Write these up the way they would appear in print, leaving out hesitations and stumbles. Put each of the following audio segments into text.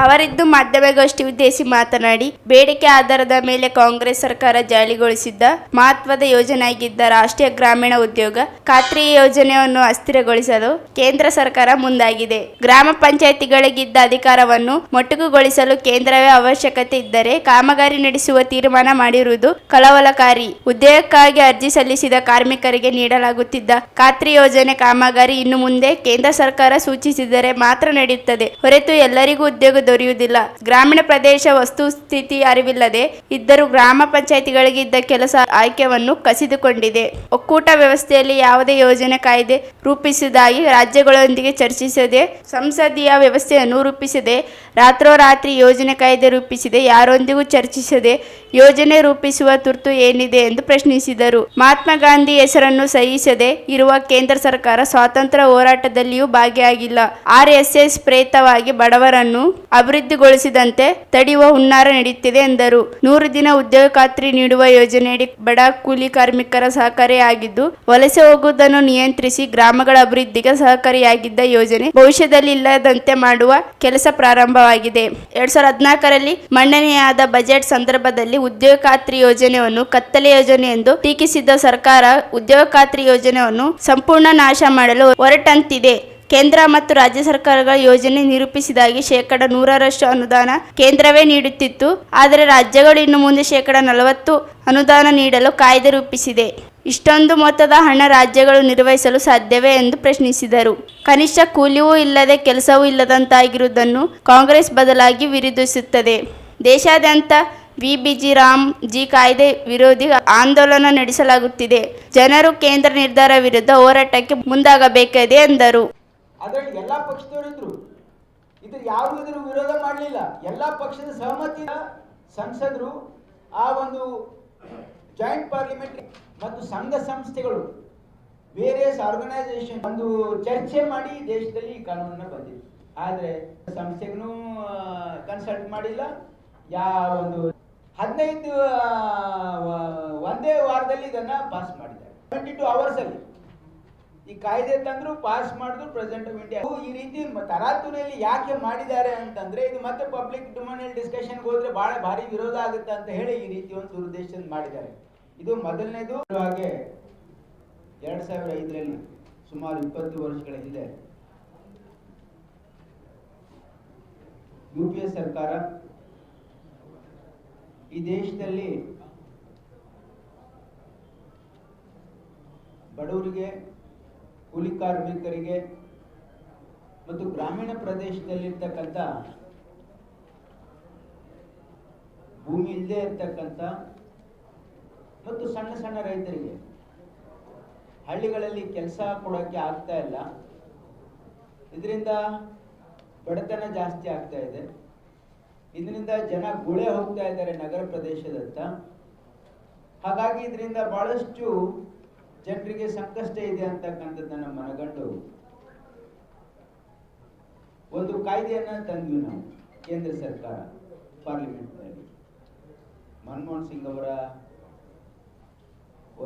ಅವರಿದ್ದು ಮಾಧ್ಯಮಗೋಷ್ಠಿ ಉದ್ದೇಶಿಸಿ ಮಾತನಾಡಿ, ಬೇಡಿಕೆ ಆಧಾರದ ಮೇಲೆ ಕಾಂಗ್ರೆಸ್ ಸರ್ಕಾರ ಜಾರಿಗೊಳಿಸಿದ್ದ ಮಹತ್ವದ ಯೋಜನೆಯಾಗಿದ್ದ ರಾಷ್ಟ್ರೀಯ ಗ್ರಾಮೀಣ ಉದ್ಯೋಗ ಖಾತ್ರಿ ಯೋಜನೆಯನ್ನು ಅಸ್ಥಿರಗೊಳಿಸಲು ಕೇಂದ್ರ ಸರ್ಕಾರ ಮುಂದಾಗಿದೆ. ಗ್ರಾಮ ಪಂಚಾಯಿತಿಗಳಿಗಿದ್ದ ಅಧಿಕಾರವನ್ನು ಮೊಟಕುಗೊಳಿಸಲು ಕೇಂದ್ರವೇ ಅವಶ್ಯಕತೆ ಇದ್ದರೆ ಕಾಮಗಾರಿ ನಡೆಸುವ ತೀರ್ಮಾನ ಮಾಡಿರುವುದು ಕಳವಳಕಾರಿ. ಉದ್ಯೋಗಕ್ಕಾಗಿ ಅರ್ಜಿ ಸಲ್ಲಿಸಿದ ಕಾರ್ಮಿಕರಿಗೆ ನೀಡಲಾಗುತ್ತಿದ್ದ ಖಾತ್ರಿ ಯೋಜನೆ ಕಾಮಗಾರಿ ಇನ್ನು ಮುಂದೆ ಕೇಂದ್ರ ಸರ್ಕಾರ ಸೂಚಿಸಿದರೆ ಮಾತ್ರ ನಡೆಯುತ್ತದೆ ಹೊರತು ಎಲ್ಲರಿಗೂ ಉದ್ಯೋಗ ದೊರೆಯುವುದಿಲ್ಲ. ಗ್ರಾಮೀಣ ಪ್ರದೇಶ ವಸ್ತುಸ್ಥಿತಿ ಅರಿವಿಲ್ಲದೆ ಇದ್ದರೂ ಗ್ರಾಮ ಪಂಚಾಯಿತಿಗಳಿಗೆ ಇದ್ದ ಕೆಲಸ ಆಯ್ಕೆಯನ್ನು ಕಸಿದುಕೊಂಡಿದೆ. ಒಕ್ಕೂಟ ವ್ಯವಸ್ಥೆಯಲ್ಲಿ ಯಾವುದೇ ಯೋಜನೆ ಕಾಯ್ದೆ ರೂಪಿಸುವುದಾಗಿ ರಾಜ್ಯಗಳೊಂದಿಗೆ ಚರ್ಚಿಸದೆ, ಸಂಸದೀಯ ವ್ಯವಸ್ಥೆಯನ್ನು ರೂಪಿಸದೆ, ರಾತ್ರೋರಾತ್ರಿ ಯೋಜನೆ ಕಾಯ್ದೆ ರೂಪಿಸದೆ, ಯಾರೊಂದಿಗೂ ಚರ್ಚಿಸದೆ ಯೋಜನೆ ರೂಪಿಸುವ ತುರ್ತು ಏನಿದೆ ಎಂದು ಪ್ರಶ್ನಿಸಿದರು. ಮಹಾತ್ಮ ಗಾಂಧಿ ಹೆಸರನ್ನು ಸಹಿಸದೆ ಇರುವ ಕೇಂದ್ರ ಸರ್ಕಾರ ಸ್ವಾತಂತ್ರ್ಯ ಹೋರಾಟದಲ್ಲಿಯೂ ಭಾಗಿಯಾಗಿಲ್ಲ. RSS ಪ್ರೇರಿತವಾಗಿ ಬಡವರನ್ನು ಅಭಿವೃದ್ಧಿಗೊಳಿಸಿದಂತೆ ತಡೆಯುವ ಹುನ್ನಾರ ನಡೆಯುತ್ತಿದೆ ಎಂದರು. 100 ದಿನ ಉದ್ಯೋಗ ಖಾತ್ರಿ ನೀಡುವ ಯೋಜನೆಯಡಿ ಬಡ ಕೂಲಿ ಕಾರ್ಮಿಕರ ಸಹಕಾರಿಯಾಗಿದ್ದು, ವಲಸೆ ಹೋಗುವುದನ್ನು ನಿಯಂತ್ರಿಸಿ ಗ್ರಾಮಗಳ ಅಭಿವೃದ್ಧಿಗೆ ಸಹಕಾರಿಯಾಗಿದ್ದ ಯೋಜನೆ ಭವಿಷ್ಯದಲ್ಲಿ ಇಲ್ಲದಂತೆ ಮಾಡುವ ಕೆಲಸ ಪ್ರಾರಂಭವಾಗಿದೆ. 2014ರಲ್ಲಿ ಮಂಡನೆಯಾದ ಬಜೆಟ್ ಸಂದರ್ಭದಲ್ಲಿ ಉದ್ಯೋಗ ಖಾತ್ರಿ ಯೋಜನೆಯನ್ನು ಕತ್ತಲೆ ಯೋಜನೆ ಎಂದು ಟೀಕಿಸಿದ್ದ ಸರ್ಕಾರ ಉದ್ಯೋಗ ಖಾತ್ರಿ ಯೋಜನೆಯನ್ನು ಸಂಪೂರ್ಣ ನಾಶ ಮಾಡಲು ಹೊರಟಂತಿದೆ. ಕೇಂದ್ರ ಮತ್ತು ರಾಜ್ಯ ಸರ್ಕಾರಗಳ ಯೋಜನೆ ನಿರೂಪಿಸಿದಾಗಿ 100% ಅನುದಾನ ಕೇಂದ್ರವೇ ನೀಡುತ್ತಿತ್ತು. ಆದರೆ ರಾಜ್ಯಗಳು ಇನ್ನು ಮುಂದೆ 40% ಅನುದಾನ ನೀಡಲು ಕಾಯ್ದೆ ರೂಪಿಸಿದೆ. ಇಷ್ಟೊಂದು ಮೊತ್ತದ ಹಣ ರಾಜ್ಯಗಳು ನಿರ್ವಹಿಸಲು ಸಾಧ್ಯವೇ ಎಂದು ಪ್ರಶ್ನಿಸಿದರು. ಕನಿಷ್ಠ ಕೂಲಿಯೂ ಇಲ್ಲದೆ ಕೆಲಸವೂ ಇಲ್ಲದಂತಾಗಿರುವುದನ್ನು ಕಾಂಗ್ರೆಸ್ ಬದಲಾಗಿ ವಿರೋಧಿಸುತ್ತದೆ. ದೇಶಾದ್ಯಂತ VBG ರಾಮ್ಜಿ ಕಾಯ್ದೆ ವಿರೋಧಿ ಆಂದೋಲನ ನಡೆಸಲಾಗುತ್ತಿದೆ. ಜನರು ಕೇಂದ್ರ ನಿರ್ಧಾರ ವಿರುದ್ಧ ಹೋರಾಟಕ್ಕೆ ಮುಂದಾಗಬೇಕಿದೆ ಎಂದರು. ಅದರಲ್ಲಿ ಎಲ್ಲಾ ಪಕ್ಷದವರಿದ್ರು, ಯಾವುದರ ವಿರೋಧ ಮಾಡಲಿಲ್ಲ. ಎಲ್ಲಾ ಪಕ್ಷದ ಸಹಮತಿ ಸಂಸದರು ಆ ಒಂದು ಜಾಯಿಂಟ್ ಪಾರ್ಲಿಮೆಂಟರಿ ಮತ್ತು ಸಂಘ ಸಂಸ್ಥೆಗಳು ವೇರಿಯಸ್ ಆರ್ಗನೈಸೇಷನ್ ಒಂದು ಚರ್ಚೆ ಮಾಡಿ ದೇಶದಲ್ಲಿ ಈ ಕಾನೂನನ್ನ ಬಂದಿದೆ. ಆದರೆ ಸಂಸ್ಥೆಗೂ ಕನ್ಸಲ್ಟ್ ಮಾಡಿಲ್ಲ. ಯಾವ ಒಂದು 15 ಒಂದೇ ವಾರದಲ್ಲಿ ಇದನ್ನ ಪಾಸ್ ಮಾಡಿದ್ದಾರೆ. 22 hours ಅಲ್ಲಿ ಈ ಕಾಯ್ದೆ ತಂದ್ರು, ಪಾಸ್ ಮಾಡಿದ್ರು. ಪ್ರೆಸಿಡೆಂಟ್ ಆಫ್ ಇಂಡಿಯಾ ಈ ರೀತಿ ತರಾತುರಿಯಲ್ಲಿ ಯಾಕೆ ಮಾಡಿದ್ದಾರೆ ಅಂತಂದ್ರೆ, ಇದು ಮತ್ತೆ ಪಬ್ಲಿಕ್ ಡೊಮೇನ್ ಡಿಸ್ಕಷನ್ಗೆ ಹೋದ್ರೆ ಬಹಳ ಭಾರಿ ವಿರೋಧ ಆಗುತ್ತೆ ಅಂತ ಹೇಳಿ ಈ ರೀತಿ ಒಂದು ದುರುದ್ದೇಶದಿಂದ ಮಾಡಿದ್ದಾರೆ. ಇದು ಮೊದಲನೇದು. ಹಾಗೆ 2005ರಲ್ಲಿ ಸುಮಾರು 20 ವರ್ಷಗಳ ಹಿಂದೆ UPA ಸರ್ಕಾರ ಈ ದೇಶದಲ್ಲಿ ಬಡವರಿಗೆ, ಕೂಲಿ ಕಾರ್ಮಿಕರಿಗೆ ಮತ್ತು ಗ್ರಾಮೀಣ ಪ್ರದೇಶದಲ್ಲಿರ್ತಕ್ಕಂಥ ಭೂಮಿ ಇಲ್ಲದೆ ಇರ್ತಕ್ಕಂಥ ಮತ್ತು ಸಣ್ಣ ಸಣ್ಣ ರೈತರಿಗೆ ಹಳ್ಳಿಗಳಲ್ಲಿ ಕೆಲಸ ಕೊಡೋಕ್ಕೆ ಆಗ್ತಾ ಇಲ್ಲ. ಇದರಿಂದ ಬಡತನ ಜಾಸ್ತಿ ಆಗ್ತಾ ಇದೆ. ಇದರಿಂದ ಜನ ಗುಳೆ ಹೋಗ್ತಾ ಇದ್ದಾರೆ ನಗರ ಪ್ರದೇಶದತ್ತ. ಹಾಗಾಗಿ ಇದರಿಂದ ಬಹಳಷ್ಟು ಜನರಿಗೆ ಸಂಕಷ್ಟ ಇದೆ ಅಂತಕ್ಕಂಥದ್ದನ್ನು ಮನಗಂಡು ಒಂದು ಕಾಯ್ದೆಯನ್ನ ತಂದ್ವಿ ನಾವು ಕೇಂದ್ರ ಸರ್ಕಾರ ಪಾರ್ಲಿಮೆಂಟ್ನಲ್ಲಿ. ಮನಮೋಹನ್ ಸಿಂಗ್ ಅವರ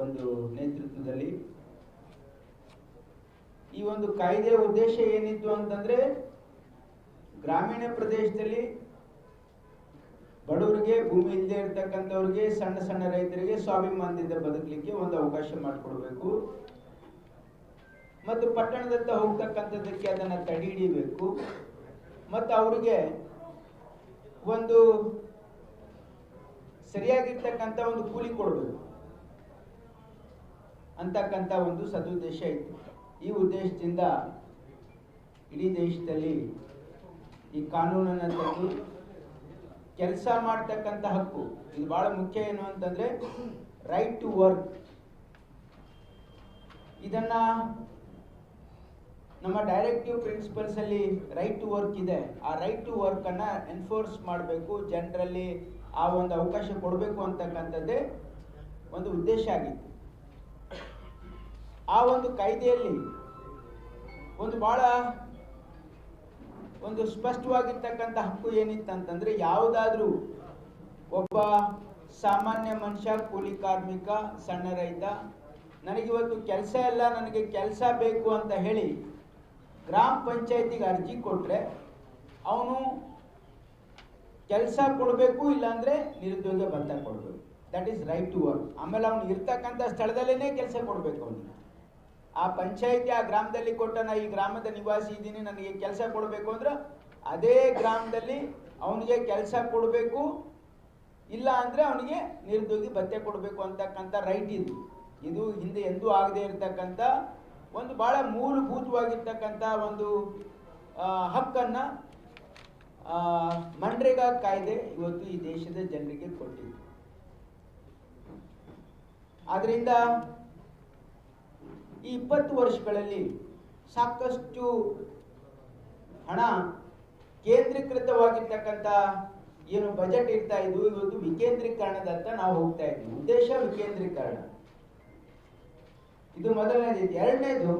ಒಂದು ನೇತೃತ್ವದಲ್ಲಿ ಈ ಒಂದು ಕಾಯ್ದೆಯ ಉದ್ದೇಶ ಏನಿತ್ತು ಅಂತಂದ್ರೆ, ಗ್ರಾಮೀಣ ಪ್ರದೇಶದಲ್ಲಿ ಬಡವರಿಗೆ, ಭೂಮಿ ಇಲ್ಲದೆ ಇರ್ತಕ್ಕಂಥವ್ರಿಗೆ, ಸಣ್ಣ ಸಣ್ಣ ರೈತರಿಗೆ ಸ್ವಾಭಿಮಾನದಿಂದ ಬದುಕಲಿಕ್ಕೆ ಒಂದು ಅವಕಾಶ ಮಾಡಿಕೊಡ್ಬೇಕು ಮತ್ತು ಪಟ್ಟಣದತ್ತ ಹೋಗ್ತಕ್ಕಂಥದ್ದಕ್ಕೆ ಅದನ್ನ ತಡೆ ಹಿಡಿಬೇಕು ಮತ್ತು ಅವರಿಗೆ ಒಂದು ಸರಿಯಾಗಿರ್ತಕ್ಕಂಥ ಒಂದು ಕೂಲಿ ಕೊಡಬೇಕು ಅಂತಕ್ಕಂಥ ಒಂದು ಸದುದ್ದೇಶ ಇತ್ತು. ಈ ಉದ್ದೇಶದಿಂದ ಇಡೀ ದೇಶದಲ್ಲಿ ಈ ಕಾನೂನನ್ನು ತಂದು ಕೆಲಸ ಮಾಡ್ತಕ್ಕಂಥ ಹಕ್ಕು, ಇದು ಬಹಳ ಮುಖ್ಯ. ಏನು ಅಂತಂದ್ರೆ ರೈಟ್ ಟು ವರ್ಕ್, ಇದನ್ನ ನಮ್ಮ ಡೈರೆಕ್ಟಿವ್ ಪ್ರಿನ್ಸಿಪಲ್ಸ್ ಅಲ್ಲಿ ರೈಟ್ ಟು ವರ್ಕ್ ಇದೆ. ಆ ರೈಟ್ ಟು ವರ್ಕ್ ಅನ್ನ ಎನ್ಫೋರ್ಸ್ ಮಾಡಬೇಕು, ಜನರಲ್ಲಿ ಆ ಒಂದು ಅವಕಾಶ ಕೊಡಬೇಕು ಅಂತಕ್ಕಂಥದ್ದೇ ಒಂದು ಉದ್ದೇಶ ಆಗಿತ್ತು. ಆ ಒಂದು ಕಾಯ್ದೆಯಲ್ಲಿ ಒಂದು ಬಹಳ ಒಂದು ಸ್ಪಷ್ಟವಾಗಿರ್ತಕ್ಕಂಥ ಹಕ್ಕು ಏನಿತ್ತಂತಂದ್ರೆ, ಯಾವುದಾದ್ರೂ ಒಬ್ಬ ಸಾಮಾನ್ಯ ಮನುಷ್ಯ, ಕೂಲಿ ಕಾರ್ಮಿಕ, ಸಣ್ಣ ರೈತ, ನನಗಿವತ್ತು ಕೆಲಸ ಇಲ್ಲ, ನನಗೆ ಕೆಲಸ ಬೇಕು ಅಂತ ಹೇಳಿ ಗ್ರಾಮ ಪಂಚಾಯತಿಗೆ ಅರ್ಜಿ ಕೊಟ್ಟರೆ ಅವನು ಕೆಲಸ ಕೊಡಬೇಕು, ಇಲ್ಲಾಂದರೆ ನಿರುದ್ಯೋಗ ಭತ್ತಾ ಕೊಡಬೇಕು. That is right to work. ಆಮೇಲೆ ಅವ್ನು ಇರ್ತಕ್ಕಂಥ ಸ್ಥಳದಲ್ಲೇ ಕೆಲಸ ಕೊಡಬೇಕು ಅವನಿಗೆ. ಆ ಪಂಚಾಯಿತಿ ಆ ಗ್ರಾಮದಲ್ಲಿ ಕೊಟ್ಟ, ನಾ ಈ ಗ್ರಾಮದ ನಿವಾಸಿ ಇದ್ದೀನಿ, ನನಗೆ ಕೆಲಸ ಕೊಡಬೇಕು ಅಂದ್ರೆ ಅದೇ ಗ್ರಾಮದಲ್ಲಿ ಅವನಿಗೆ ಕೆಲಸ ಕೊಡಬೇಕು, ಇಲ್ಲ ಅಂದರೆ ಅವನಿಗೆ ನಿರುದ್ಯೋಗಿ ಭತ್ಯೆ ಕೊಡಬೇಕು ಅಂತಕ್ಕಂಥ ರೈಟ್ ಇದು ಹಿಂದೆ ಎಂದೂ ಆಗದೆ ಇರತಕ್ಕಂಥ ಒಂದು ಭಾಳ ಮೂಲಭೂತವಾಗಿರ್ತಕ್ಕಂಥ ಒಂದು ಹಕ್ಕನ್ನು ಮನ್ರೇಗಾ ಕಾಯ್ದೆ ಇವತ್ತು ಈ ದೇಶದ ಜನರಿಗೆ ಕೊಟ್ಟಿದೆ. ಆದ್ದರಿಂದ ಈ 20 ವರ್ಷಗಳಲ್ಲಿ ಸಾಕಷ್ಟು ಹಣ ಕೇಂದ್ರೀಕೃತವಾಗಿರ್ತಕ್ಕಂಥ ಏನು ಬಜೆಟ್ ಇರ್ತಾ ಇದ್ವು, ಇವತ್ತು ವಿಕೇಂದ್ರೀಕರಣದತ್ತ ನಾವು ಹೋಗ್ತಾ ಇದ್ವಿ. ಉದ್ದೇಶ ವಿಕೇಂದ್ರೀಕರಣ, ಇದು ಮೊದಲನೇದು. ಎರಡನೇದು,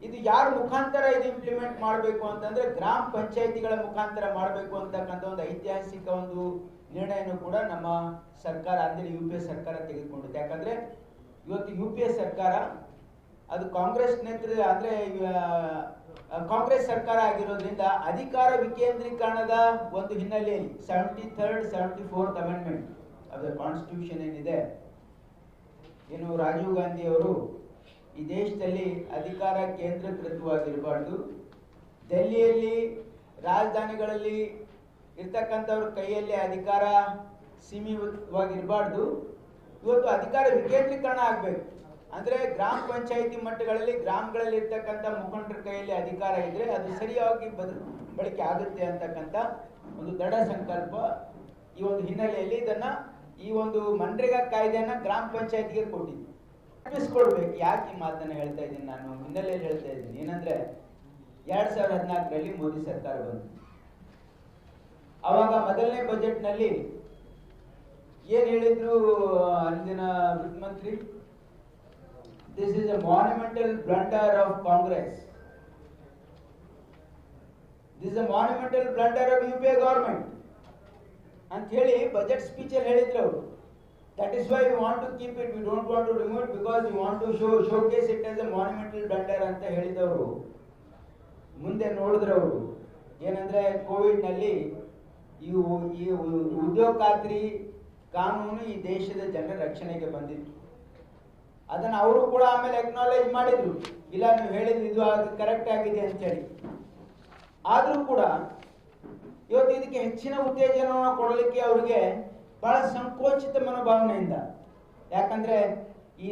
ಇದು ಯಾರ ಮುಖಾಂತರ ಇದು ಇಂಪ್ಲಿಮೆಂಟ್ ಮಾಡಬೇಕು ಅಂತಂದ್ರೆ ಗ್ರಾಮ ಪಂಚಾಯಿತಿಗಳ ಮುಖಾಂತರ ಮಾಡಬೇಕು ಅಂತಕ್ಕಂಥ ಒಂದು ಐತಿಹಾಸಿಕ ಒಂದು ನಿರ್ಣಯನೂ ಕೂಡ ನಮ್ಮ ಸರ್ಕಾರ ಅಂದರೆ UPA ಸರ್ಕಾರ ತೆಗೆದುಕೊಂಡಿದೆ. ಯಾಕಂದ್ರೆ ಇವತ್ತು UPA ಸರ್ಕಾರ ಅದು ಕಾಂಗ್ರೆಸ್ ನೇತೃತ್ವ ಅಂದರೆ ಕಾಂಗ್ರೆಸ್ ಸರ್ಕಾರ ಆಗಿರೋದ್ರಿಂದ ಅಧಿಕಾರ ವಿಕೇಂದ್ರೀಕರಣದ ಒಂದು ಹಿನ್ನೆಲೆಯಲ್ಲಿ 73rd 74th amendment of the constitution ಏನಿದೆ, ಏನು ರಾಜೀವ್ ಗಾಂಧಿ ಅವರು ಈ ದೇಶದಲ್ಲಿ ಅಧಿಕಾರ ಕೇಂದ್ರೀಕೃತವಾಗಿರಬಾರ್ದು, ದೆಹಲಿಯಲ್ಲಿ ರಾಜಧಾನಿಗಳಲ್ಲಿ ಇರ್ತಕ್ಕಂಥವ್ರ ಕೈಯಲ್ಲಿ ಅಧಿಕಾರ ಸೀಮಿತವಾಗಿರಬಾರ್ದು, ಇವತ್ತು ಅಧಿಕಾರ ವಿಕೇಂದ್ರೀಕರಣ ಆಗಬೇಕು. ಅಂದರೆ ಗ್ರಾಮ ಪಂಚಾಯಿತಿ ಮಟ್ಟಗಳಲ್ಲಿ ಗ್ರಾಮಗಳಲ್ಲಿ ಇರ್ತಕ್ಕಂಥ ಮುಖಂಡರ ಕೈಯಲ್ಲಿ ಅಧಿಕಾರ ಇದ್ದರೆ ಅದು ಸರಿಯಾಗಿ ಬಳಕೆ ಆಗುತ್ತೆ ಅಂತಕ್ಕಂಥ ಒಂದು ದೃಢ ಸಂಕಲ್ಪ ಈ ಒಂದು ಹಿನ್ನೆಲೆಯಲ್ಲಿ ಈ ಒಂದು ಮನ್ರೇಗಾ ಕಾಯ್ದೆಯನ್ನು ಗ್ರಾಮ ಪಂಚಾಯತಿಗೆ ಕೊಟ್ಟಿದ್ದು ತಪ್ಪಿಸ್ಕೊಳ್ಬೇಕು. ಯಾಕೆ ಈ ಮಾತನ್ನು ಹೇಳ್ತಾ ಇದ್ದೀನಿ, ನಾನು ಹಿನ್ನೆಲೆಯಲ್ಲಿ ಹೇಳ್ತಾ ಇದ್ದೀನಿ ಏನಂದ್ರೆ 2014ರಲ್ಲಿ ಮೋದಿ ಸರ್ಕಾರ ಬಂತು. ಅವಾಗ ಮೊದಲನೇ ಬಜೆಟ್ನಲ್ಲಿ ಏನು ಹೇಳಿದ್ರು ಅಂದಿನ ವಿತ್ಮಂತ್ರಿ, this is a monumental blunder of Congress, this a monumental blunder of UPA government ಅಂತ ಹೇಳಿ ಬಜೆಟ್ ಸ್ಪೀಚ್ ಅಲ್ಲಿ ಹೇಳಿದ್ರು ಅವರು. That is why we want to keep it, we don't want to remove it because we want to showcase it as a monumental blunder ಅಂತ ಹೇಳಿದವರು. ಮುಂದೆ ನೋಡಿದ್ರು ಅವರು ಏನಂದ್ರೆ ಕೋವಿಡ್ನಲ್ಲಿ ಈ ಉದ್ಯೋಗ ಖಾತ್ರಿ ಕಾನೂನು ಈ ದೇಶದ ಜನರ ರಕ್ಷಣೆಗೆ ಬಂದಿತ್ತು. ಅದನ್ನು ಅವರು ಕೂಡ ಆಮೇಲೆ ಅಕ್ನಾಲೇಜ್ ಮಾಡಿದ್ರು, ಇಲ್ಲ ನೀವು ಹೇಳಿದ್ರು ಇದು ಕರೆಕ್ಟ್ ಆಗಿದೆ ಅಂತೇಳಿ. ಆದರೂ ಕೂಡ ಇವತ್ತು ಇದಕ್ಕೆ ಹೆಚ್ಚಿನ ಉತ್ತೇಜನವನ್ನು ಕೊಡಲಿಕ್ಕೆ ಅವರಿಗೆ ಬಹಳ ಸಂಕೋಚಿತ ಮನೋಭಾವನೆಯಿಂದ, ಯಾಕಂದ್ರೆ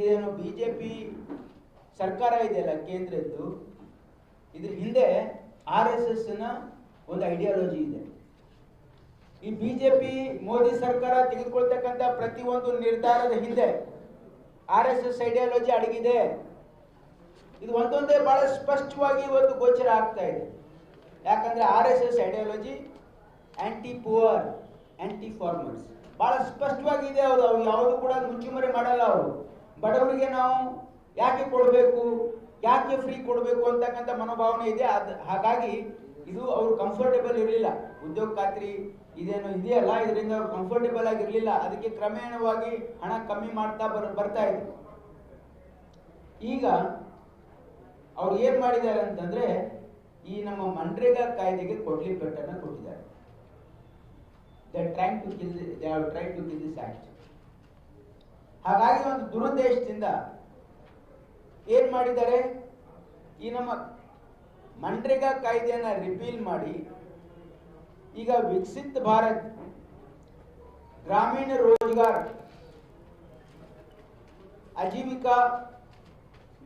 ಏನು BJP ಸರ್ಕಾರ ಇದೆಯಲ್ಲ ಕೇಂದ್ರದ್ದು, ಇದ್ರ ಹಿಂದೆ RSS ನ ಒಂದು ಐಡಿಯಾಲಜಿ ಇದೆ. ಈ BJP ಮೋದಿ ಸರ್ಕಾರ ತೆಗೆದುಕೊಳ್ತಕ್ಕಂಥ ಪ್ರತಿಯೊಂದು ನಿರ್ಧಾರದ ಹಿಂದೆ RSS ಐಡಿಯಾಲಜಿ ಅಡಗಿದೆ. ಇದು ಒಂದೊಂದೇ ಬಹಳ ಸ್ಪಷ್ಟವಾಗಿ ಇವತ್ತು ಗೋಚರ ಆಗ್ತಾ ಇದೆ. ಯಾಕಂದ್ರೆ RSS ideology anti poor, anti farmers ಬಹಳ ಸ್ಪಷ್ಟವಾಗಿದೆ. ಅವರು ಯಾವುದು ಕೂಡ ಮುಚ್ಚುಮರೆ ಮಾಡಲ್ಲ. ಅವರು ಬಡವರಿಗೆ ನಾವು ಯಾಕೆ ಕೊಡಬೇಕು, ಯಾಕೆ ಫ್ರೀ ಕೊಡಬೇಕು ಅಂತಕ್ಕಂಥ ಮನೋಭಾವನೆ ಇದೆ. ಹಾಗಾಗಿ ಇದು ಅವರು ಕಂಫರ್ಟೇಬಲ್ ಇರಲಿಲ್ಲ. ಉದ್ಯೋಗ ಖಾತ್ರಿ ಇದೇನು ಇದೆಯಲ್ಲ, ಇದರಿಂದ ಅವ್ರು ಕಂಫರ್ಟೇಬಲ್ ಆಗಿರಲಿಲ್ಲ. ಅದಕ್ಕೆ ಕ್ರಮೇಣವಾಗಿ ಹಣ ಕಮ್ಮಿ ಮಾಡ್ತಾ ಬರ್ತಾ ಇದೆ. ಈಗ ಅವ್ರು ಏನ್ ಮಾಡಿದ್ದಾರೆ ಅಂತಂದ್ರೆ ಈ ನಮ್ಮ ಮನ್ರೇಗಾ ಕಾಯ್ದೆಗೆ ಕೊಡ್ಲಿ ಪೆಟ್ಟನ್ನು ಕೊಟ್ಟಿದ್ದಾರೆ. they have tried to kill this act. ಹಾಗಾಗಿ ಒಂದು ದುರುದ್ದೇಶದಿಂದ ಏನ್ ಮಾಡಿದ್ದಾರೆ, ಈ ನಮ್ಮ ಮನ್ರೇಗಾ ಕಾಯ್ದೆಯನ್ನ ರಿಪೀಲ್ ಮಾಡಿ ಈಗ ವಿಕಸಿತ ಭಾರತ್ ಗ್ರಾಮೀಣ ರೋಜ್ಗಾರ್ ಆಜೀವಿಕಾ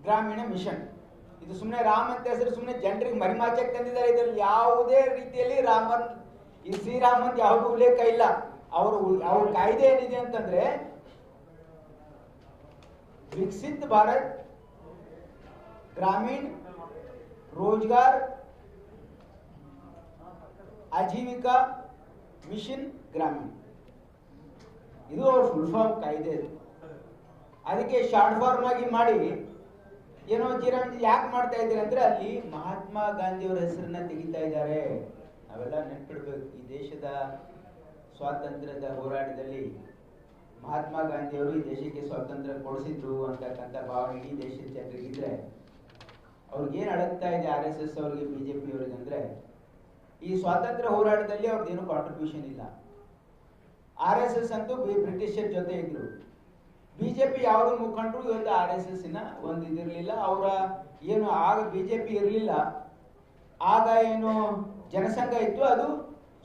ಗ್ರಾಮೀಣ ಮಿಷನ್, ಇದು ಸುಮ್ಮನೆ ರಾಮ್ ಅಂತ ಹೆಸರು ಸುಮ್ಮನೆ ಜನರಿಗೆ ಮರಿಮಾಚಕ್ಕೆ ತಂದಿದ್ದಾರೆ. ಇದರಲ್ಲಿ ಯಾವುದೇ ರೀತಿಯಲ್ಲಿ ಈ ಶ್ರೀರಾಮ್ ಅಂತ ಯಾವುದು ಉಲ್ಲೇಖ ಇಲ್ಲ. ಅವ್ರ ಕಾಯ್ದೆ ಏನಿದೆ ಅಂತಂದ್ರೆ ವಿಕಸಿತ ಭಾರತ್ ಗ್ರಾಮೀಣ ರೋಜ್ಗಾರ್ ಆಜೀವಿಕಾ ಮಿಷನ್ ಗ್ರಾಮೀಣ, ಇದು ಅವ್ರ ಫುಲ್ ಫಾರ್ಮ್ ಕಾಯ್ದೆ. ಅದಕ್ಕೆ ಶಾರ್ಟ್ ಫಾರ್ಮ್ ಆಗಿ ಮಾಡಿ ಏನೋ ಯಾಕೆ ಮಾಡ್ತಾ ಇದ್ದಾರೆ ಅಂದ್ರೆ ಅಲ್ಲಿ ಮಹಾತ್ಮ ಗಾಂಧಿಯವರ ಹೆಸರನ್ನ ತೆಗಿತಾ ಇದ್ದಾರೆ. ನಾವೆಲ್ಲ ನೆನ್ಪಿಡ್ಬೇಕು, ಈ ದೇಶದ ಸ್ವಾತಂತ್ರ್ಯದ ಹೋರಾಟದಲ್ಲಿ ಮಹಾತ್ಮ ಗಾಂಧಿಯವರು ಈ ದೇಶಕ್ಕೆ ಸ್ವಾತಂತ್ರ್ಯ ಕೊಡಿಸಿದ್ರು ಅಂತಕ್ಕಂಥ ಭಾವನೆ ಇಡೀ ದೇಶದ ಜನರಿಗಿದ್ರೆ ಅವ್ರಿಗೇನು ಅಡಗ್ತಾ ಇದೆ RSS ಅವ್ರಿಗೆ, BJP ಅವ್ರಿಗೆ ಅಂದ್ರೆ ಈ ಸ್ವಾತಂತ್ರ್ಯ ಹೋರಾಟದಲ್ಲಿ ಅವ್ರದ್ದೇನು ಕಾಂಟ್ರಿಬ್ಯೂಷನ್ ಇಲ್ಲ. RSS ಅಂತೂ ಬ್ರಿಟಿಷರ್ ಜೊತೆ ಇದ್ರು. BJP ಯಾವುದೋ ಮುಖಂಡರು ಇವತ್ತು RSS ಒಂದು ಇದಿರಲಿಲ್ಲ. ಅವರ ಏನು ಆಗ BJP ಇರಲಿಲ್ಲ, ಆಗ ಏನು ಜನಸಂಘ ಇತ್ತು, ಅದು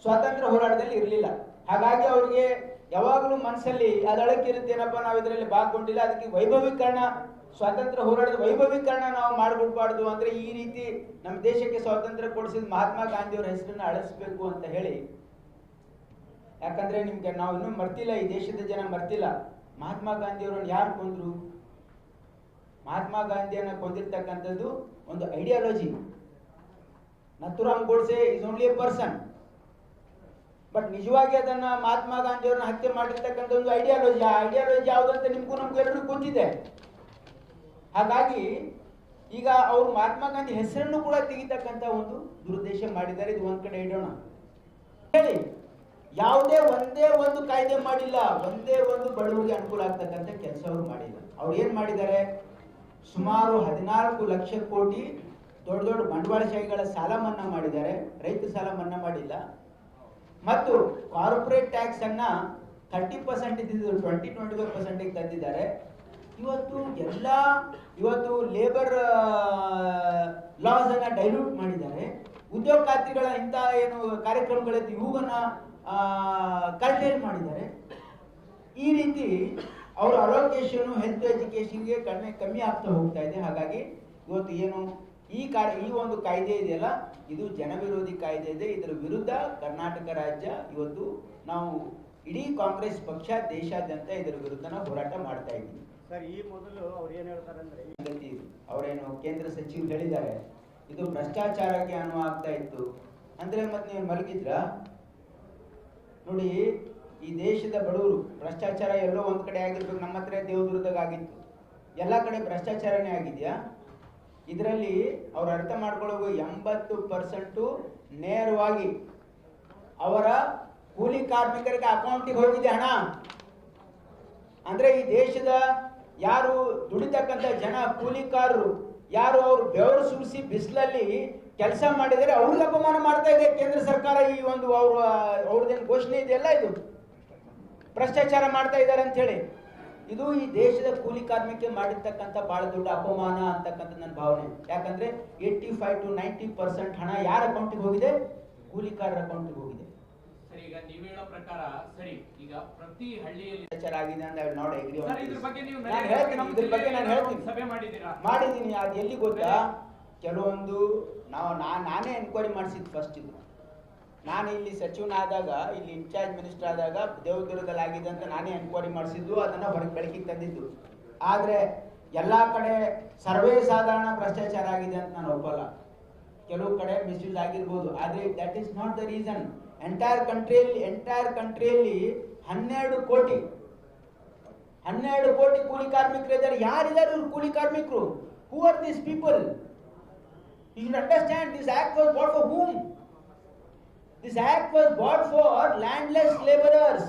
ಸ್ವಾತಂತ್ರ್ಯ ಹೋರಾಟದಲ್ಲಿ ಇರಲಿಲ್ಲ. ಹಾಗಾಗಿ ಅವ್ರಿಗೆ ಯಾವಾಗಲೂ ಮನಸ್ಸಲ್ಲಿ ಅದಳಕ್ಕಿರುತ್ತೇನಪ್ಪ, ನಾವು ಇದರಲ್ಲಿ ಭಾಗಗೊಂಡಿಲ್ಲ, ಅದಕ್ಕೆ ವೈಭವೀಕರಣ, ಸ್ವಾತಂತ್ರ್ಯ ಹೋರಾಟದ ವೈಭವೀಕರಣ ನಾವು ಮಾಡಿಕೊಡ್ಬಾರ್ದು, ಅಂದ್ರೆ ಈ ರೀತಿ ನಮ್ಮ ದೇಶಕ್ಕೆ ಸ್ವಾತಂತ್ರ್ಯ ಕೊಡಿಸಿದ ಮಹಾತ್ಮ ಗಾಂಧಿಯವರ ಹೆಸರನ್ನ ಅಳಿಸ್ಬೇಕು ಅಂತ ಹೇಳಿ. ಯಾಕಂದ್ರೆ ನಿಮ್ಗೆ ನಾವು ಇನ್ನೂ ಮರ್ತಿಲ್ಲ, ಈ ದೇಶದ ಜನ ಮರ್ತಿಲ್ಲ ಮಹಾತ್ಮ ಗಾಂಧಿಯವರನ್ನು ಯಾರು ಕೊಂದ್ರು. ಮಹಾತ್ಮ ಗಾಂಧಿಯನ್ನ ಕೊಂದಿರ್ತಕ್ಕಂಥದ್ದು ಒಂದು ideology. Nathuram Godse is only a person, but ನಿಜವಾಗಿ ಅದನ್ನ ಮಹಾತ್ಮ ಗಾಂಧಿಯವರನ್ನ ಹತ್ಯೆ ಮಾಡಿರ್ತಕ್ಕಂಥ ಒಂದು ಐಡಿಯಾಲಜಿ. ಆ ಐಡಿಯಾಲಜಿ ಯಾವುದಂತ ನಮಗೂ ಎಲ್ಲರಿಗೂ ಗೊತ್ತಿದೆ. ಹಾಗಾಗಿ ಈಗ ಅವರು ಮಹಾತ್ಮ ಗಾಂಧಿ ಹೆಸರನ್ನು ಕೂಡ ತೆಗಿತಕ್ಕಂಥ ಒಂದು ದುರುದ್ದೇಶ ಮಾಡಿದ್ದಾರೆ. ಇದು ಒಂದ್ ಕಡೆ ಇಡೋಣ ಹೇಳಿ. ಯಾವುದೇ ಒಂದೇ ಒಂದು ಕಾಯ್ದೆ ಮಾಡಿಲ್ಲ, ಒಂದೇ ಒಂದು ಬಡವರಿಗೆ ಅನುಕೂಲ ಆಗ್ತಕ್ಕಂಥ ಕೆಲಸ ಅವರು ಮಾಡಿಲ್ಲ. ಅವ್ರು ಏನ್ ಮಾಡಿದ್ದಾರೆ, ಸುಮಾರು 14 ಲಕ್ಷ ಕೋಟಿ ದೊಡ್ಡ ದೊಡ್ಡ ಬಂಡವಾಳಶಾಹಿಗಳ ಸಾಲ ಮನ್ನಾ ಮಾಡಿದ್ದಾರೆ, ರೈತ ಸಾಲ ಮನ್ನಾ ಮಾಡಿಲ್ಲ. ಮತ್ತು ಕಾರ್ಪೊರೇಟ್ ಟ್ಯಾಕ್ಸ್ ಅನ್ನ 30% ಇದ್ದಿದ್ದು 25% ತಂದಿದ್ದಾರೆ. ಇವತ್ತು ಲೇಬರ್ ಲಾಸ್ ಅನ್ನ ಡೈಲ್ಯೂಟ್ ಮಾಡಿದ್ದಾರೆ. ಉದ್ಯೋಗ ಖಾತ್ರಿಗಳ ಇಂಥ ಏನು ಕಾರ್ಯಕ್ರಮಗಳಿತ್ತು ಇವುಗಳನ್ನ ಕರ್ಟೇಲ್ ಮಾಡಿದ್ದಾರೆ. ಈ ರೀತಿ ಅವರ ಅಲೋಕೇಶನ್ ಹೆಲ್ತ್ ಎಜುಕೇಶನ್ಗೆ ಕಮ್ಮಿ ಆಗ್ತಾ ಹೋಗ್ತಾ ಇದೆ. ಹಾಗಾಗಿ ಇವತ್ತು ಏನು ಈ ಒಂದು ಕಾಯ್ದೆ ಇದೆಯಲ್ಲ, ಇದು ಜನವಿರೋಧಿ ಕಾಯ್ದೆ ಇದೆ. ಇದರ ವಿರುದ್ಧ ಕರ್ನಾಟಕ ರಾಜ್ಯ ಇವತ್ತು ನಾವು ಇಡೀ ಕಾಂಗ್ರೆಸ್ ಪಕ್ಷ ದೇಶಾದ್ಯಂತ ಇದರ ವಿರುದ್ಧ ನಾವು ಹೋರಾಟ ಮಾಡ್ತಾ ಇದ್ದೀವಿ. ಸರ್, ಈ ಮೊದಲು ಅವ್ರು ಏನ್ ಹೇಳ್ತಾರೆ ಅಂದ್ರೆ, ಅವರೇನು ಕೇಂದ್ರ ಸಚಿವರು ಹೇಳಿದ್ದಾರೆ ಇದು ಭ್ರಷ್ಟಾಚಾರಕ್ಕೆ ಅನುವು ಆಗ್ತಾ ಇತ್ತು ಅಂದ್ರೆ ಮತ್ತೆ ನೀವು ಮಲಗಿದ್ರ ನೋಡಿ. ಈ ದೇಶದ ಬಡವರು ಭ್ರಷ್ಟಾಚಾರ ಎಲ್ಲೋ ಒಂದ್ ಕಡೆ ಆಗಿರ್ಬೇಕು. ನಮ್ಮ ಹತ್ರ ದೇವದುರ್ಗದಾಗ ಆಗಿತ್ತು, ಎಲ್ಲ ಕಡೆ ಭ್ರಷ್ಟಾಚಾರನೇ ಆಗಿದ್ಯಾ? ಇದರಲ್ಲಿ ಅವ್ರು ಅರ್ಥ ಮಾಡ್ಕೊಳ್ಳೋ 80% ನೇರವಾಗಿ ಅವರ ಕೂಲಿ ಕಾರ್ಮಿಕರಿಗೆ ಅಕೌಂಟಿಗೆ ಹೋಗಿದೆ ಹಣ. ಅಂದ್ರೆ ಈ ದೇಶದ ಯಾರು ದುಡಿತಕ್ಕಂಥ ಜನ, ಕೂಲಿಕಾರರು ಯಾರು ಅವ್ರು ಬೆವರು ಸುರಿಸಿ ಬಿಸಿಲಲ್ಲಿ ಕೆಲಸ ಮಾಡಿದರೆ ಅವ್ರಿಗೆ ಅಪಮಾನ ಮಾಡ್ತಾ ಇದೆ ಕೇಂದ್ರ ಸರ್ಕಾರ. ಈ ಒಂದು ಅವ್ರದ್ದೇನು ಘೋಷಣೆ ಇದೆಯಲ್ಲ, ಇದು ಭ್ರಷ್ಟಾಚಾರ ಮಾಡ್ತಾ ಇದ್ದಾರೆ ಅಂತ ಹೇಳಿ. ಇದು ಈ ದೇಶದ ಕೂಲಿ ಕಾರ್ಮಿಕ ಮಾಡಿರ್ತಕ್ಕಂಥ ಬಹಳ ದೊಡ್ಡ ಅಪಮಾನ ಅಂತಕ್ಕಂಥ ನನ್ನ ಭಾವನೆ. ಯಾಕಂದ್ರೆ 85 to 90% ಹಣ ಯಾರ ಅಕೌಂಟಿಗೆ ಹೋಗಿದೆ? ಕೂಲಿಕಾರರ ಅಕೌಂಟಿಗೆ ಹೋಗಿದೆ. ಸರಿ, ಈಗ ನೀವು ಹೇಳೋ ಪ್ರಕಾರ ಸರಿ, ಈಗ ಪ್ರತಿ ಹಳ್ಳಿಯಲ್ಲಿ ಭ್ರಷ್ಟಾಚಾರ ಆಗಿದೆ ಅಂತ ನೋಡಿ ಅಗ್ರಿ. ಸರ್, ಇದ್ರ ಬಗ್ಗೆ ನೀವು ಇದ್ರ ಬಗ್ಗೆ ನಾನು ಹೇಳ್ತೀನಿ, ಸಭೆ ಮಾಡಿದ್ದೀನಿ. ಅದು ಎಲ್ಲಿ ಗೊತ್ತಾ, ಕೆಲವೊಂದು ನಾನೇ ಎನ್ಕ್ವೈರಿ ಮಾಡಿಸಿದ್ದು ಫಸ್ಟ್. ಇದು ನಾನು ಇಲ್ಲಿ ಸಚಿವನಾದಾಗ, ಇಲ್ಲಿ ಇನ್ಚಾರ್ಜ್ ಮಿನಿಸ್ಟರ್ ಆದಾಗ ದೇವದುರ್ಗದಲ್ಲಿ ಆಗಿದೆ ಅಂತ ನಾನೇ ಎನ್ಕ್ವೈರಿ ಮಾಡಿಸಿದ್ದು, ಅದನ್ನ ಹೊರಗೆ ಬೆಳಕಿಗೆ ತಂದಿದ್ದು. ಆದ್ರೆ ಎಲ್ಲಾ ಕಡೆ ಸರ್ವೇ ಸಾಧಾರಣ ಭ್ರಷ್ಟಾಚಾರ ಆಗಿದೆ ಅಂತ ನಾನು ಒಪ್ಪಲ್ಲ. ಕೆಲವು ಕಡೆ ಮಿಸ್ಯೂಸ್ ಆಗಿರ್ಬೋದು, ಆದ್ರೆ that is not the reason. Entire ಕಂಟ್ರಿಯಲ್ಲಿ 12 ಕೋಟಿ ಕೂಲಿ ಕಾರ್ಮಿಕರು ಇದ್ದಾರೆ. ಯಾರಿದ್ದಾರೆ ಇವರು ಕೂಲಿ ಕಾರ್ಮಿಕರು? Who are these people? You should understand, this act was brought for whom? This act was bought for landless laborers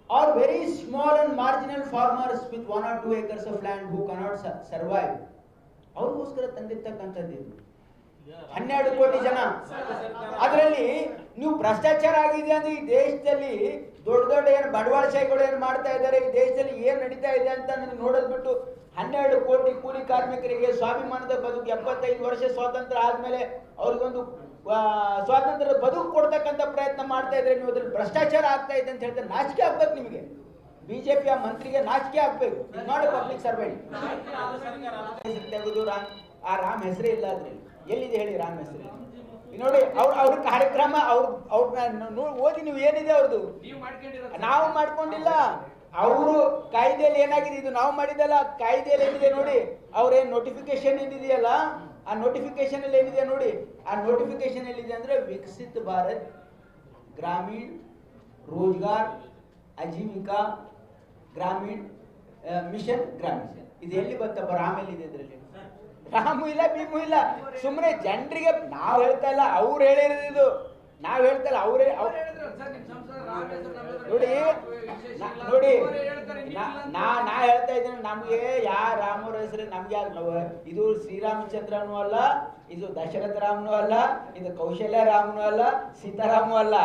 or very small and marginal farmers with 1 or 2 acres of land who cannot survive. ಅವ್ರಿಗೋಸ್ಕರ ತಂದಿರ್ತಕ್ಕಂಥದ್ದು ಇದು. 12 ಕೋಟಿ ಜನ. ಅದರಲ್ಲಿ ನೀವು ಭ್ರಷ್ಟಾಚಾರ ಆಗಿದೆ ಅಂದ್ರೆ ಈ ದೇಶದಲ್ಲಿ ದೊಡ್ಡ ದೊಡ್ಡ ಏನು ಬಂಡವಾಳಶಾಹಿಗಳು ಏನು ಮಾಡ್ತಾ ಇದ್ದಾರೆ, ಈ ದೇಶದಲ್ಲಿ ಏನ್ ನಡೀತಾ ಇದೆ ಅಂತ ನೋಡೋದ್ ಬಿಟ್ಟು 12 ಕೋಟಿ ಕೂಲಿ ಕಾರ್ಮಿಕರಿಗೆ ಸ್ವಾಭಿಮಾನದ ಬದುಕು, 75 ವರ್ಷ ಸ್ವಾತಂತ್ರ್ಯ ಆದ್ಮೇಲೆ ಅವ್ರಿಗೊಂದು ಸ್ವಾತಂತ್ರ್ಯದ ಬದುಕು ಕೊಡ್ತಕ್ಕಂಥ ಪ್ರಯತ್ನ ಮಾಡ್ತಾ ಇದ್ರೆ ನೀವು ಅದ್ರಲ್ಲಿ ಭ್ರಷ್ಟಾಚಾರ ಆಗ್ತಾ ಇದೆ ಅಂತ ಹೇಳ್ತಾರೆ. ನಾಚಿಕೆ ಆಗ್ಬೇಕು ನಿಮಗೆ. ಬಿಜೆಪಿಯ ಮಂತ್ರಿಗೆ ನಾಚಿಕೆ ಆಗ್ಬೇಕು. Not public servant. ತೆಗೆದು ಆ ರಾಮ್ ಹೆಸರೇ ಇಲ್ಲ ಅದ್ರಲ್ಲಿ. ಎಲ್ಲಿದೆ ಹೇಳಿ ರಾಮ್ ಹೆಸರು? ನೋಡಿ ಅವ್ರ ಕಾರ್ಯಕ್ರಮ ಓದಿ ನೀವು ಏನಿದೆ ಅವ್ರದ್ದು. ನಾವು ಮಾಡ್ಕೊಂಡಿಲ್ಲ. ಅವರು ಕಾಯ್ದೆಯಲ್ಲಿ ಏನಾಗಿದೆ, ಇದು ನಾವು ಮಾಡಿದಲ್ಲ, ಕಾಯ್ದೆಯಲ್ಲಿ ಏನಿದೆ ನೋಡಿ. ಅವ್ರೇನ್ ನೋಟಿಫಿಕೇಶನ್ ಏನಿದೆಯಲ್ಲ, ಆ ನೋಟಿಫಿಕೇಶನ್ ಅಲ್ಲಿ ಏನಿದೆ ನೋಡಿ. ಆ ನೋಟಿಫಿಕೇಶನ್ ಎಲ್ಲಿದೆ ಅಂದ್ರೆ ವಿಕಸಿತ ಭಾರತ್ ಗ್ರಾಮೀಣ ರೋಜ್ಗಾರ್ ಆಜೀವಿಕಾ ಗ್ರಾಮೀಣ ಮಿಷನ್ ಗ್ರಾಮೀಣ. ಇದು ಎಲ್ಲಿ ಬಂತಪ್ಪ? ರಾಮ್ ಎಲ್ಲಿದೆ ಇದರಲ್ಲಿ? ರಾಮು ಇಲ್ಲ, ಭೀಮು ಇಲ್ಲ. ಸುಮ್ಮನೆ ಜನರಿಗೆ ನಾವು ಹೇಳ್ತಾ ಇಲ್ಲ, ಅವ್ರು ಹೇಳಿರೋದು ಇದು. ನಾವ್ ಹೇಳ್ತಾ ಇಲ್ಲ, ನೋಡಿ ನಾ ಹೇಳ್ತಾ ಇದ್ದೀನಿ, ನಮ್ಗೆ ರಾಮರ ಹೆಸರು ನಮ್ಗೆ ಇದು ಶ್ರೀರಾಮಚಂದ್ರನೂ ಅಲ್ಲ, ಇದು ದಶರಥ ರಾಮನೂ ಅಲ್ಲ, ಇದು ಕೌಶಲ್ಯ ರಾಮನೂ ಅಲ್ಲ, ಸೀತಾರಾಮೂ ಅಲ್ಲ.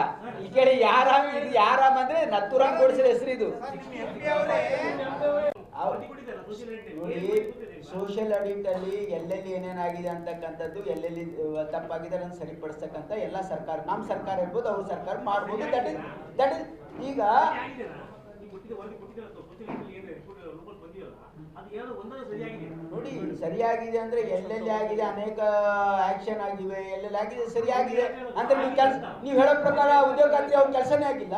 ಈ ಕೇಳಿ ಯಾರಾಮ, ಇದು ಯಾರಾಮ ಅಂದ್ರೆ ನತ್ತುರಾಮ್ ಗೋಡ್ಸೆ ಹೆಸರು ಇದು. ನೋಡಿ, ಸೋಷಿಯಲ್ ಆಡಿಟ್ ಅಲ್ಲಿ ಎಲ್ಲೆಲ್ಲಿ ಏನೇನಾಗಿದೆ ಅಂತಕ್ಕಂಥದ್ದು, ಎಲ್ಲೆಲ್ಲಿ ತಪ್ಪಾಗಿದೆ ಅದನ್ನು ಸರಿಪಡಿಸ್ತಕ್ಕಂಥ ಎಲ್ಲ ಸರ್ಕಾರ, ನಮ್ಮ ಸರ್ಕಾರ ಇರ್ಬೋದು, ಅವ್ರ ಸರ್ಕಾರ ಮಾಡ್ಬೋದು. ದಟ್ ಇಸ್ ಈಗ ನೋಡಿ ಸರಿಯಾಗಿದೆ ಅಂದ್ರೆ ಎಲ್ಲೆಲ್ಲಿ ಆಗಿದೆ, ಅನೇಕ ಆಕ್ಷನ್ ಆಗಿವೆ, ಎಲ್ಲೆಲ್ಲಿ ಆಗಿದೆ ಸರಿಯಾಗಿದೆ ಅಂದ್ರೆ ನೀವು ಹೇಳೋ ಪ್ರಕಾರ ಉದ್ಯೋಗ ಖಾತ್ರಿ ಅವ್ರ ಕೆಲಸನೇ ಆಗಿಲ್ಲ.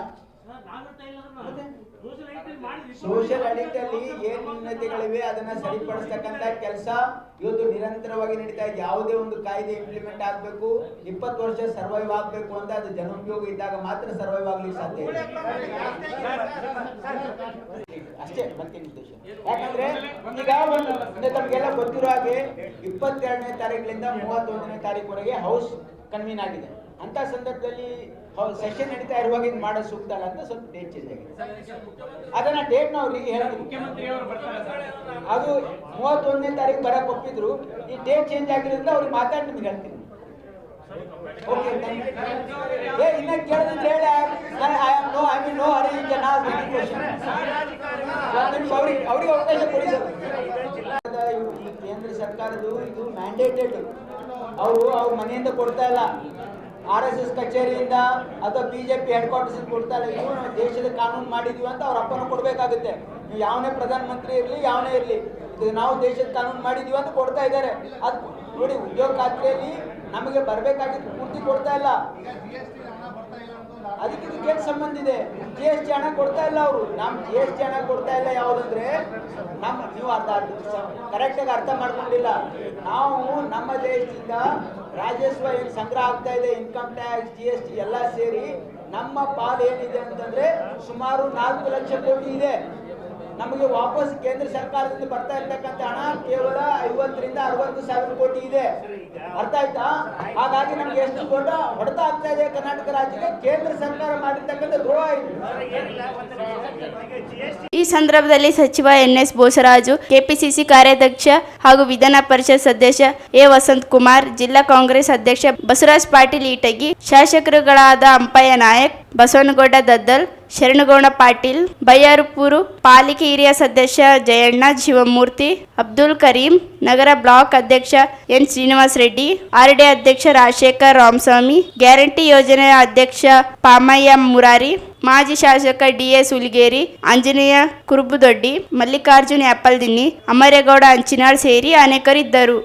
ಸೋಷಿಯಲ್ ಆಡಿಟ್ ಅಲ್ಲಿ ಏನ್ ನ್ಯೂನತೆಗಳಿವೆ ಅದನ್ನ ಸರಿಪಡಿಸ್ತಕ್ಕಂಥ ಕೆಲಸ ಇವತ್ತು ನಿರಂತರವಾಗಿ ನಡೀತಾ ಇದೆ. ಯಾವುದೇ ಒಂದು ಕಾಯ್ದೆ ಇಂಪ್ಲಿಮೆಂಟ್ ಆಗ್ಬೇಕು, 20 ವರ್ಷ ಸರ್ವೈವ್ ಆಗ್ಬೇಕು ಅಂತ ಅದು ಜನೋಪಯೋಗ ಇದ್ದಾಗ ಮಾತ್ರ ಸರ್ವೈವ್ ಆಗ್ಲಿಕ್ಕೆ ಸಾಧ್ಯ ಇದೆ. ಅಷ್ಟೇ ಮತ್ತೇನು ಉದ್ದೇಶ. ಯಾಕಂದ್ರೆ ಈಗ ತಮಗೆಲ್ಲ ಗೊತ್ತಿರೋ ಹಾಗೆ 22ನೇ ತಾರೀಕಿನಿಂದ 31ನೇ ತಾರೀಕುವರೆಗೆ ಹೌಸ್ ಕನ್ವೀನ್ ಆಗಿದೆ. ಅಂತ ಸಂದರ್ಭದಲ್ಲಿ ಸೆಷನ್ ನಡೀತಾ ಇರುವಾಗ ಇದು ಮಾಡೋದು ಸೂಕ್ತ ಅಲ್ಲ ಅಂತ ಸ್ವಲ್ಪ ಡೇಟ್ ಚೇಂಜ್ ಆಗಿದೆ. ಅದನ್ನ ಡೇಟ್ ನಾವು ಅವ್ರಿಗೆ ಹೇಳ್ತೀವಿ. ಅದು 31ನೇ ತಾರೀಕು ಬರಕ್ ಒಪ್ಪಿದ್ರು, ಈ ಡೇಟ್ ಚೇಂಜ್ ಆಗಿರೋದ್ರಿಂದ ಅವ್ರಿಗೆ ಮಾತಾಡಿ ನಿಮ್ಗೆ ಹೇಳ್ತೀನಿ. ಇನ್ನ ಕೇಳಿದ್ರೆ ಹೇಳಿ, ಅವ್ರಿಗೆ ಅವಕಾಶ ಕೊಡಿ. ಈ ಕೇಂದ್ರ ಸರ್ಕಾರದ್ದು ಇದು ಮ್ಯಾಂಡೇಟೆಡ್, ಅವ್ರ ಮನೆಯಿಂದ ಕೊಡ್ತಾ ಇಲ್ಲ, RSS ಕಚೇರಿಯಿಂದ ಅಥವಾ ಬಿಜೆಪಿ ಹೆಡ್ ಕ್ವಾರ್ಟರ್ಸ್ ಕೊಡ್ತಾ ಇಲ್ಲ. ಇವು ದೇಶದ ಕಾನೂನು ಮಾಡಿದೀವಿ ಅಂತ ಅವ್ರ ಅಪ್ಪನ ಕೊಡ್ಬೇಕಾಗುತ್ತೆ. ನೀವು ಯಾವನೇ ಪ್ರಧಾನಮಂತ್ರಿ ಇರಲಿ, ಯಾವನೇ ಇರಲಿ, ಇದು ನಾವು ದೇಶದ ಕಾನೂನು ಮಾಡಿದೀವಿ ಅಂತ ಕೊಡ್ತಾ ಇದ್ದಾರೆ. ಅದು ನೋಡಿ, ಉದ್ಯೋಗ ಖಾತ್ರಿಯಲ್ಲಿ ನಮಗೆ ಬರಬೇಕಾಗಿದ್ದು ಪೂರ್ತಿ ಕೊಡ್ತಾ ಇಲ್ಲ. ಅದಕ್ಕೆ ಇದಕ್ಕೇನು ಸಂಬಂಧ ಇದೆ? GST ಹಣ ಕೊಡ್ತಾ ಇಲ್ಲ ಅವರು. ನಮ್ GST ಹಣ ಕೊಡ್ತಾ ಇಲ್ಲ ಯಾವುದಂದ್ರೆ ನೀವು ಕರೆಕ್ಟಾಗಿ ಅರ್ಥ ಮಾಡ್ಕೊಂಡಿಲ್ಲ. ನಾವು ನಮ್ಮ ದೇಶದಿಂದ ರಾಜಸ್ವ ಏನು ಸಂಗ್ರಹ ಆಗ್ತಾ ಇದೆ, ಇನ್ಕಮ್ ಟ್ಯಾಕ್ಸ್, GST ಎಲ್ಲ ಸೇರಿ ನಮ್ಮ ಪಾಲು ಏನಿದೆ ಅಂತಂದ್ರೆ ಸುಮಾರು 4 ಲಕ್ಷ ಕೋಟಿ ಇದೆ. ನಮಗೆ ವಾಪಸ್ ಕೇಂದ್ರ ಸರ್ಕಾರದಿಂದ ಬರ್ತಾ ಇರ್ತಕ್ಕಂಥ ಹಣ ಕೇವಲ 50 ರಿಂದ 60 ಸಾವಿರ ಕೋಟಿ ಇದೆ. ಅರ್ಥ ಆಯ್ತಾ? ಹಾಗಾಗಿ ನಮ್ಗೆ ಎಷ್ಟು ದೊಡ್ಡ ಹೊಡೆತ ಆಗ್ತಾ ಇದೆ ಕರ್ನಾಟಕ ರಾಜ್ಯಕ್ಕೆ ಕೇಂದ್ರ ಸರ್ಕಾರ ಮಾಡಿರ್ತಕ್ಕಂಥ ದ್ರೋಹ ಇದೆ. ಈ ಸಂದರ್ಭದಲ್ಲಿ ಸಚಿವ NS ಬೋಸರಾಜು, ಕೆಪಿಸಿಸಿ ಕಾರ್ಯಾಧ್ಯಕ್ಷ ಹಾಗೂ ವಿಧಾನ ಪರಿಷತ್ ಸದಸ್ಯ ಎ ವಸಂತ್ ಕುಮಾರ್, ಜಿಲ್ಲಾ ಕಾಂಗ್ರೆಸ್ ಅಧ್ಯಕ್ಷ ಬಸವರಾಜ್ ಪಾಟೀಲ್ ಈಟಗಿ, ಶಾಸಕರುಗಳಾದ ಅಂಪಯ್ಯ ನಾಯಕ್, ಬಸವನಗೌಡ ದದ್ದಲ್, ಶರಣಗೌಡ ಪಾಟೀಲ್, ಬಯ್ಯಾರಪುರ ಪಾಲಿಕೆ ಹಿರಿಯ ಸದಸ್ಯ ಜಯಣ್ಣ ಶಿವಮೂರ್ತಿ, ಅಬ್ದುಲ್ ಕರೀಂ, ನಗರ ಬ್ಲಾಕ್ ಅಧ್ಯಕ್ಷ ಎನ್ ಶ್ರೀನಿವಾಸ್ ರೆಡ್ಡಿ, RD ಅಧ್ಯಕ್ಷ ರಾಜಶೇಖರ್ ರಾಮಸ್ವಾಮಿ, ಗ್ಯಾರಂಟಿ ಯೋಜನೆ ಅಧ್ಯಕ್ಷ ಪಾಮಯ್ಯ ಮುರಾರಿ, ಮಾಜಿ ಶಾಸಕ DS ಹುಲಿಗೇರಿ, ಆಂಜನೇಯ ಕುರುಬುದೊಡ್ಡಿ, ಮಲ್ಲಿಕಾರ್ಜುನ್ ಯಾಪಲ್ದಿನ್ನಿ, ಅಮರೇಗೌಡ ಅಂಚಿನಾಳ್ ಸೇರಿ ಅನೇಕರಿದ್ದರು.